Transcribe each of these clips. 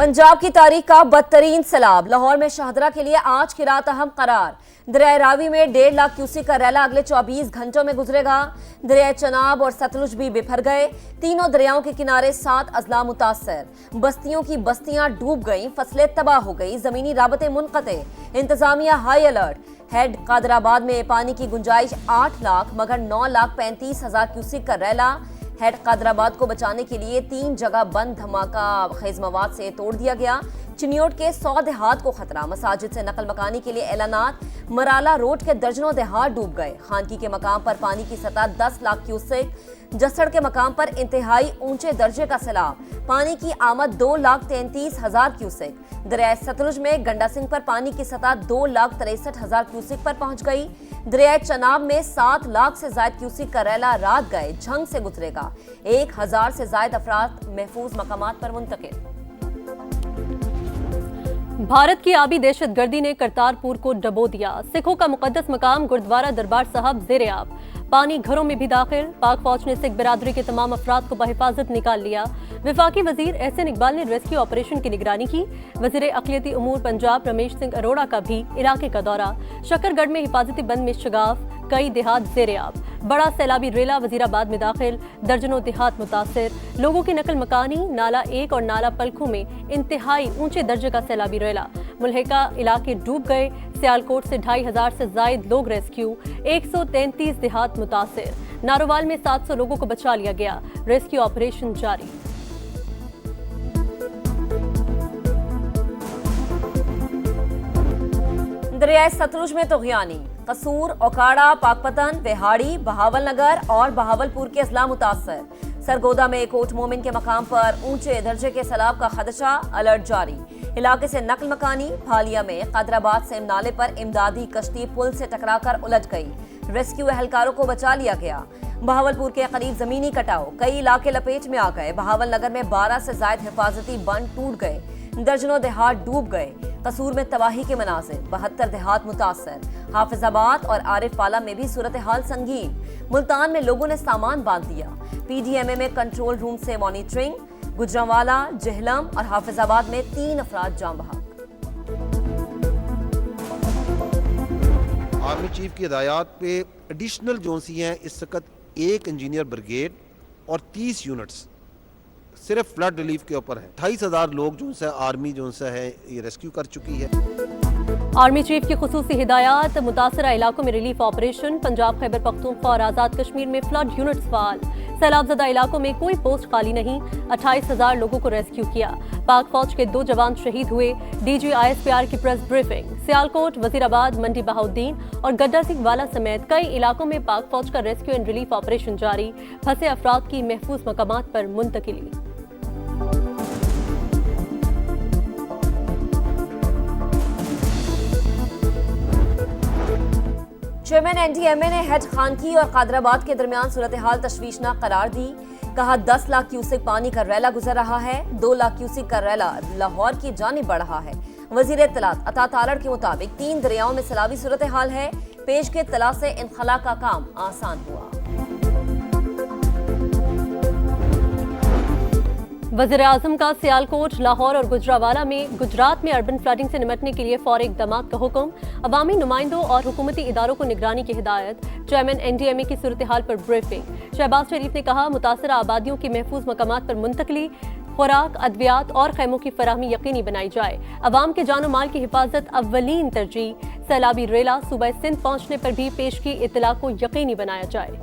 पंजाब की तारीख का बदतरीन सैलाब। लाहौर में शाहदरा के लिए आज की रात अहम करार। दरिया रावी में 1.5 लाख क्यूसेक का रैला अगले 24 घंटों में गुजरेगा। दरिया चनाब और सतलुज भी बिफर गए। तीनों दरियाओं के किनारे 7 अजला मुतासर। बस्तियों की बस्तियां डूब गईं, फसलें तबाह हो गई, जमीनी राबते मुनक़ते। इंतजामिया हाई अलर्ट। हेड कादराबाद में पानी की गुंजाइश 8 लाख मगर 9,35,000 क्यूसेक का रैला। हेड कादराबाद को बचाने के लिए 3 जगह बंद धमाका खेज मवाद से तोड़ दिया गया। चिन्योट के 100 देहात को खतरा। मसाजिद से नकल मकानी के लिए ऐलानात। मराला रोड के दर्जनों देहात डूब गए। खानकी के मकाम पर पानी की सतह 10 लाख क्यूसेक। जसड़ के मकाम पर इंतहाई ऊंचे दर्जे का सैलाब। पानी की आमद 2,33,000 क्यूसेक। दरिया सतलुज में गंडा सिंह पर पानी की सतह 2,63,000 क्यूसेक पर पहुंच गई। दरिया चनाब में 7 लाख से ज्यादा क्यूसेक का रैला रात गए झंग से गुजरेगा। 1,000 से ज्यादा अफराद महफूज मकामात पर मुंतकिल। भारत की आबी दहशतगर्दी ने करतारपुर को डबो दिया। सिखों का मुकद्दस मकाम गुरुद्वारा दरबार साहब ज़ेर-ए-आब। पानी घरों में भी दाखिल। पाक फौज ने सिख बिरादरी के तमाम अफराद को बहिफाजत निकाल लिया। विफाकी वजीर एहसन इकबाल ने रेस्क्यू ऑपरेशन की निगरानी की। वजीर अक़लियती उमूर पंजाब रमेश सिंह अरोड़ा का भी इलाके का दौरा। शकरगढ़ में हिफाजती बंद में शगाफ। कई देहात ज़ेर-ए-आब। बड़ा सैलाबी रेला वजीराबाद में दाखिल। दर्जनों देहात मुतासिर। लोगों की नकल मकानी। नाला 1 और नाला पलखों में इंतहाई ऊंचे दर्जे का सैलाबी रेला। मुल्हिका इलाके डूब गए। सियालकोट से 2,500 से जायद लोग रेस्क्यू। 133 देहात मुतासिर। नारोवाल में 700 लोगों को बचा लिया गया। रेस्क्यू ऑपरेशन जारी। दरिया सतलुज में तग़यानी। कसूर, ओकाड़ा, पाकपतन, वेहाड़ी, बहावल नगर और बहावलपुर के अजला मुतासर। सरगोदा में कोट मोमिन के मकाम पर ऊंचे दर्जे के सैलाब का खदशा। अलर्ट जारी। इलाके से नकल मकानी। भालिया में कादराबाद से नाले पर इमदादी कश्ती पुल से टकराकर उलट गई। रेस्क्यू एहलकारों को बचा लिया गया। बहावलपुर के करीब जमीनी कटाव। कई इलाके लपेट में आ गए। बहावल नगर में 12 से ज्यादा हिफाजती बंद टूट गए। दर्जनों देहात डूब गए। कसूर में तबाही के मनाजिर। 72 देहात मुतासर। हाफिजाबाद और आरिफवाला में भी सूरत हाल संगीन। मुल्तान में लोगों ने सामान बांध दिया। PDMA में कंट्रोल रूम से मॉनिटरिंग। गुजरांवाला, जहलम और हाफिजाबाद में 3 अफराद जाम बहक। आर्मी चीफ की हिदायत पे एडिशनल जो सी हैं इस वक्त 1 इंजीनियर ब्रिगेड और 30 यूनिट्स सिर्फ फ्लड रिलीफ के ऊपर है। 28,000 लोग जो से आर्मी जो से है ये रेस्क्यू कर चुकी है। आर्मी चीफ की खुसूसी हिदायत। मुतासरा इलाकों में रिलीफ ऑपरेशन। पंजाब, खैबर पख्तूनख्वा और आजाद कश्मीर में फ्लड यूनिट्स फाल। सैलाबजदा इलाकों में कोई पोस्ट खाली नहीं। 28,000 लोगों को रेस्क्यू किया। पाक फौज के 2 जवान शहीद हुए। DG ISPR की प्रेस ब्रीफिंग। सियालकोट, वजीराबाद, मंडी बहाउद्दीन और गड्डा सिंह वाला समेत कई इलाकों में पाक फौज का रेस्क्यू एंड रिलीफ ऑपरेशन जारी। फंसे अफराद की महफूज मकामात पर मुंतकिली। चेयरमैन NDMA ने हेड खानकी और कादराबाद के दरमियान सूरत हाल तशवीशनाक करार दी। कहा 10 लाख क्यूसेक पानी का रैला गुजर रहा है। 2 लाख क्यूसेक का रैला लाहौर की जानिब बढ़ रहा है। वजीर इत्तलात अता तालड़ के मुताबिक 3 दरियाओं में सैलाबी सूरत हाल है। पेश के इत्तला से इनखला का काम आसान हुआ। वज़ीर आज़म का सियालकोट, लाहौर और गुजरात में अर्बन फ्लडिंग से निपटने के लिए फौरी इक़दामात का हुक्म। अवामी नुमाइंदों और हुकूमती इदारों को निगरानी की हिदायत। चेयरमैन NDMA की सूरत हाल पर ब्रीफिंग। शहबाज शरीफ ने कहा मुतासरा आबादियों की महफूज मकामात पर मुंतकली, खुराक, अद्वियात और खैमों की फराहमी यकीनी बनाई जाए। अवाम के जानो माल की हिफाजत अव्वलीन तरजीह। सैलाबी रेला सूबा सिंध पहुंचने पर भी पेश की इत्तला को यकीनी बनाया जाए।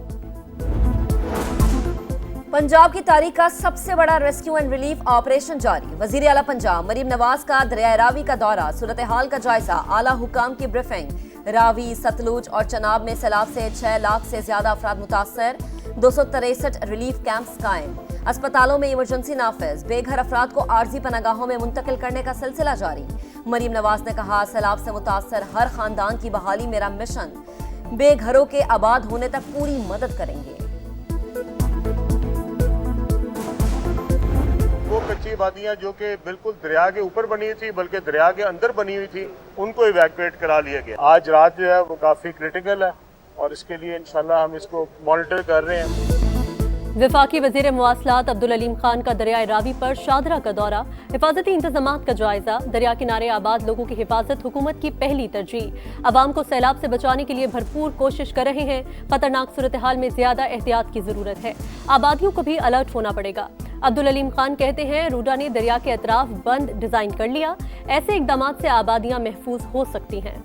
पंजाब की तारीख का सबसे बड़ा रेस्क्यू एंड रिलीफ ऑपरेशन जारी। वजीर आला पंजाब मरीम नवाज का दरिया रावी का दौरा। सूरत हाल का जायजा। आला हुकाम की ब्रीफिंग। रावी, सतलुज और चनाब में सैलाब से 6 लाख से ज्यादा अफराद मुतासर। 263 रिलीफ कैंप्स कायम। अस्पतालों में इमरजेंसी नाफिज। बेघर अफराद को आर्जी पनागाहों में मुंतकिल करने का सिलसिला जारी। मरीम नवाज ने कहा सैलाब से मुतासर हर खानदान की बहाली मेरा मिशन। बेघरों के आबाद होने तक पूरी मदद करेंगे। वो कच्ची आबादियाँ जो कि बिल्कुल दरिया के ऊपर बनी हुई थी बल्कि दरिया के अंदर बनी हुई थी उनको इवैक्यूएट करा लिया गया। आज रात जो है वो काफ़ी क्रिटिकल है और इसके लिए इंशाल्लाह हम इसको मॉनिटर कर रहे हैं। वफाकी वजीर मुवासलात अब्दुल अलीम खान का दरियाए रावी पर शादरा का दौरा, हिफाजती इंतजामात का जायजा। दरिया किनारे आबाद लोगों की हिफाजत हुकूमत की पहली तरजीह। अवाम को सैलाब से बचाने के लिए भरपूर कोशिश कर रहे हैं। खतरनाक सूरत हाल में ज्यादा एहतियात की जरूरत है। आबादियों को भी अलर्ट होना पड़ेगा। अब्दुल अलीम खान कहते हैं, रूडा ने दरिया के अतराफ बंद डिजाइन कर लिया। ऐसे इकदाम से आबादियां महफूज हो सकती हैं।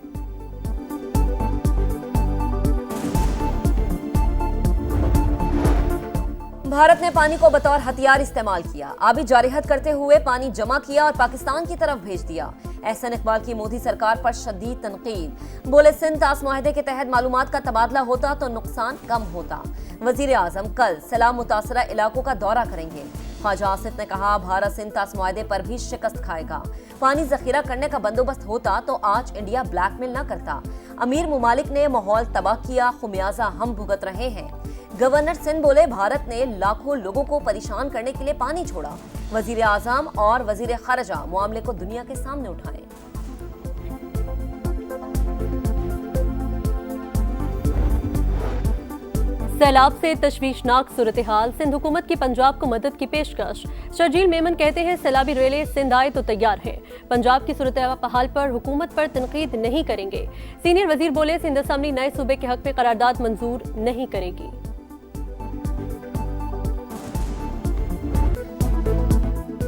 भारत ने पानी को बतौर हथियार इस्तेमाल किया। आबी जारिहत करते हुए पानी जमा किया और पाकिस्तान की तरफ भेज दिया। एहसन इकबाल की मोदी सरकार पर शदीद तनकीद। बोले, सिंध तास मुआहदे के तहत मालूमात का तबादला होता तो नुकसान कम होता। वजीर आजम कल सैलाब मुतासरा इलाकों का दौरा करेंगे। ख्वाजा आसिफ ने कहा, भारत सिंध तास मुआहदे पर भी शिकस्त खाएगा। पानी जखीरा करने का बंदोबस्त होता तो आज इंडिया ब्लैकमेल न करता। अमीर मुमालिक ने माहौल तबाह किया, खुमियाजा हम भुगत रहे हैं। गवर्नर सिंध बोले, भारत ने लाखों लोगों को परेशान करने के लिए पानी छोड़ा। वजीर आजम और वजीर खारजा मामले को दुनिया के सामने उठाएं। सैलाब से तशवीशनाक सूरत हाल, सिंध हुकूमत की पंजाब को मदद की पेशकश। शर्जील मेमन कहते हैं, सैलाबी रेले सिंध आए तो तैयार हैं। पंजाब की सूरत हाल पर हुकूमत पर तनकीद नहीं करेंगे। सीनियर वजीर बोले, सिंध असम्बली नए सूबे के हक में करारदाद मंजूर नहीं करेगी।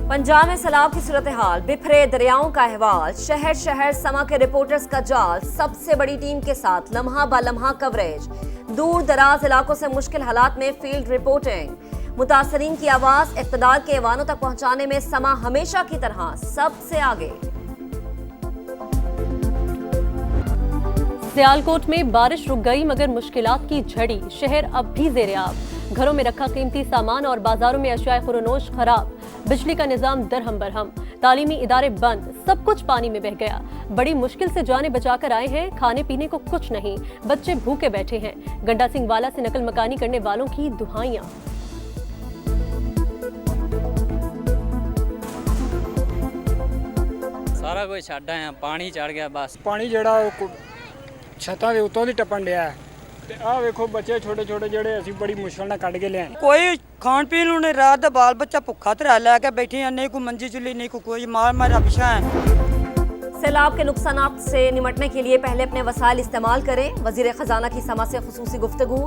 पंजाब में सैलाब की सूरत हाल, बिखरे दरियाओं का अहवाल, शहर शहर समा के रिपोर्टर्स का जाल, सबसे बड़ी टीम के साथ लम्हा ब लम्हा कवरेज। दूर दराज इलाकों से मुश्किल हालात में फील्ड रिपोर्टिंग। मुतासरीन की आवाज इक़्तिदार के ऐवानों तक पहुंचाने में समा हमेशा की तरह सबसे आगे। सियालकोट में बारिश रुक गई मगर मुश्किलात की झड़ी, शहर अब भी ज़ेर-ए-आब। घरों में रखा कीमती सामान और बाजारों में अशियाए खुरनोश खराब। बिजली का निजाम दरहम बरहम, तालीमी इदारे बंद, सब कुछ पानी में बह गया। बड़ी मुश्किल से जाने बचाकर आए हैं, खाने पीने को कुछ नहीं, बच्चे भूखे बैठे हैं। गंडा सिंह वाला से नकल मकानी करने वालों की दुहाइयां। सारा कुछ छड्ड आए, पानी चढ़ गया बस। पानी ਜਿਹੜਾ ਉਹ ਛੱਤਾਂ ਦੇ ਉੱਤੋਂ ਦੀ ਟੱਪਣ ਡਿਆ ਤੇ ਆਹ ਵੇਖੋ ਬੱਚੇ ਛੋਟੇ ਛੋਟੇ ਜਿਹੜੇ ਅਸੀਂ ਬੜੀ ਮੁਸ਼ਕਲ ਨਾਲ ਕੱਢ ਕੇ ਲਿਆਏ। ਕੋਈ ਖਾਣ ਪੀਣ ਨੂੰ ਨਹੀਂ, ਰਾਤ ਦਾ ਬਾਲ ਬੱਚਾ ਭੁੱਖਾ ਧਰਿਆ ਲੈ ਕੇ ਬੈਠੇ ਆ, ਨਹੀਂ ਕੋਈ ਮੰਜੀ ਚੁੱਲੀ नहीं कोई मार मारा पिछा है। सैलाब के नुकसानात से निमटने के लिए पहले अपने वसाइल इस्तेमाल करें। वजीर खजाना की समा से खुसूसी गुफ्तगू।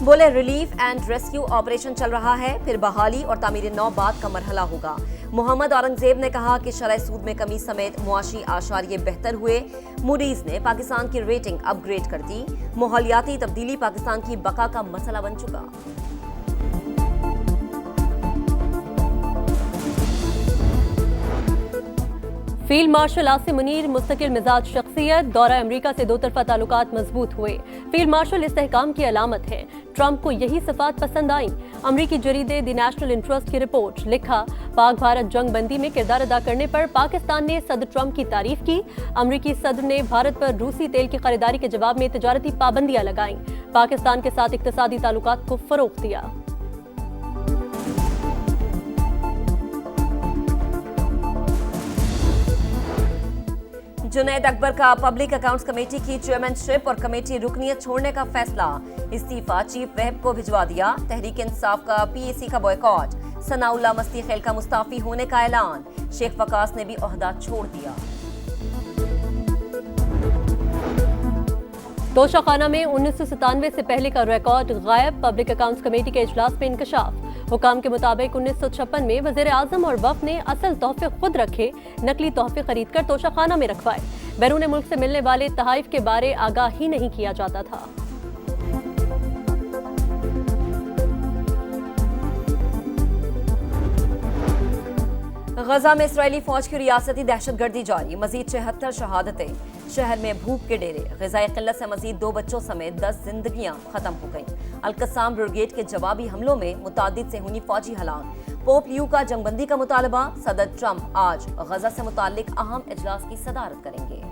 बोले, रिलीफ एंड रेस्क्यू ऑपरेशन चल रहा है, फिर बहाली और तामीर नौ बाद का मरहला होगा। मोहम्मद औरंगजेब ने कहा कि शरह सूद में कमी समेत मुआशी आशारिये बेहतर हुए। मूडीज ने पाकिस्तान की रेटिंग अपग्रेड कर दी। माहौलियाती तब्दीली पाकिस्तान की बका का मसला बन चुका। फील्ड मार्शल आसिम मुनीर मुस्तकिल मिजाज शख्सियत, दौरा अमेरिका से दो तरफा ताल्लुकात मजबूत हुए। फील्ड मार्शल इस्तेहकाम की अलामत है, ट्रंप को यही सिफात पसंद आई। अमरीकी जरीदे द नेशनल इंटरेस्ट की रिपोर्ट, लिखा, पाक भारत जंग बंदी में किरदार अदा करने पर पाकिस्तान ने सदर ट्रंप की तारीफ की। अमरीकी सदर ने भारत पर रूसी तेल की खरीदारी के जवाब में तजारती पाबंदियां लगाईं। पाकिस्तान के साथ इक्तिसादी ताल्लुकात को फरोग दिया। जुनैद अकबर का पब्लिक अकाउंट्स कमेटी की चेयरमैनशिप और कमेटी रुकनियत छोड़ने का फैसला। इस्तीफा चीफ व्हिप को भिजवा दिया। तहरीक इंसाफ का पीएसी का बॉयकॉट। सनाउल्लाह मस्ती खेल का मुस्ताफी होने का ऐलान। शेख वकास ने भी ओहदा छोड़ दिया। तोशाखाना में 1997 से पहले का रिकॉर्ड गायब। पब्लिक अकाउंट्स कमेटी के इजलास में इंकशाफ। हुकाम के मुताबिक 1956 में वज़ीर आज़म और वफ़ ने असल तोहफे खुद रखे, नकली तोहफे खरीद कर तोशाखाना में रखवाए। बैरून मुल्क से मिलने वाले तहाइफ के बारे आगाह ही नहीं किया जाता था। गजा में इस्राएली फौज की रियासती दहशतगर्दी जारी। मजीद 76 शहादतें। शहर में भूख के डेरे। ग़िज़ाई किल्लत से मजीद 2 बच्चों समेत 10 जिंदगियां खत्म हो गईं। अल-कस्साम ब्रिगेड के जवाबी हमलों में मुतादिद सेहूनी फौजी हलाक। पोप लियो का जंगबंदी का मुतालबा। सदर ट्रंप आज गजा से मुताल्लिक अहम इजलास की सदारत करेंगे।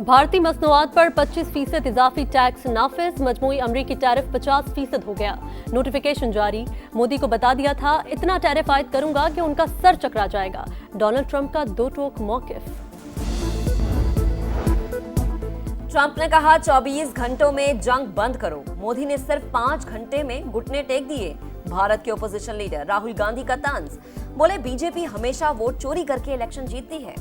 भारतीय मसनूआत पर 25% इजाफी टैक्स नाफिज। मजमूई अमरीकी टैरिफ 50% हो गया। नोटिफिकेशन जारी। मोदी को बता दिया था, इतना टैरिफ आयद करूंगा कि उनका सर चकरा जाएगा। डोनाल्ड ट्रंप का दो टोक मौकिफ। ट्रंप ने कहा 24 घंटों में जंग बंद करो। मोदी ने सिर्फ 5 घंटे में घुटने टेक दिए। भारत के ओपोजिशन लीडर राहुल गांधी का तंज, बोले बीजेपी हमेशा वोट चोरी करके इलेक्शन जीतती है।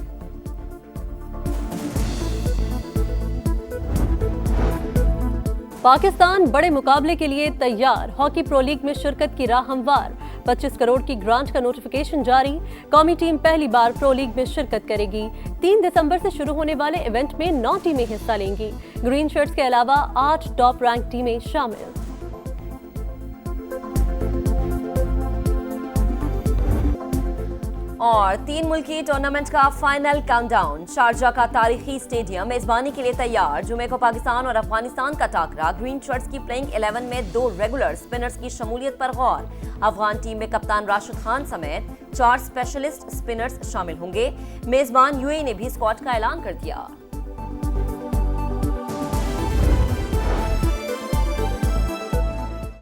पाकिस्तान बड़े मुकाबले के लिए तैयार, हॉकी प्रो लीग में शिरकत की राह हमवार। 25 करोड़ की ग्रांट का नोटिफिकेशन जारी। कौमी टीम पहली बार प्रो लीग में शिरकत करेगी। 3 दिसंबर से शुरू होने वाले इवेंट में 9 टीमें हिस्सा लेंगी। ग्रीन शर्ट्स के अलावा 8 टॉप रैंक टीमें शामिल। और 3 मुल्की टूर्नामेंट का फाइनल काउंटडाउन। शारजा का तारीखी स्टेडियम मेजबानी के लिए तैयार। जुमे को पाकिस्तान और अफगानिस्तान का टाकरा। ग्रीन शर्ट्स की प्लेइंग 11 में 2 रेगुलर स्पिनर्स की शमूलियत पर गौर। अफगान टीम में कप्तान राशिद खान समेत 4 स्पेशलिस्ट स्पिनर्स शामिल होंगे। मेजबान यूएई ने भी स्क्वाड का ऐलान कर दिया।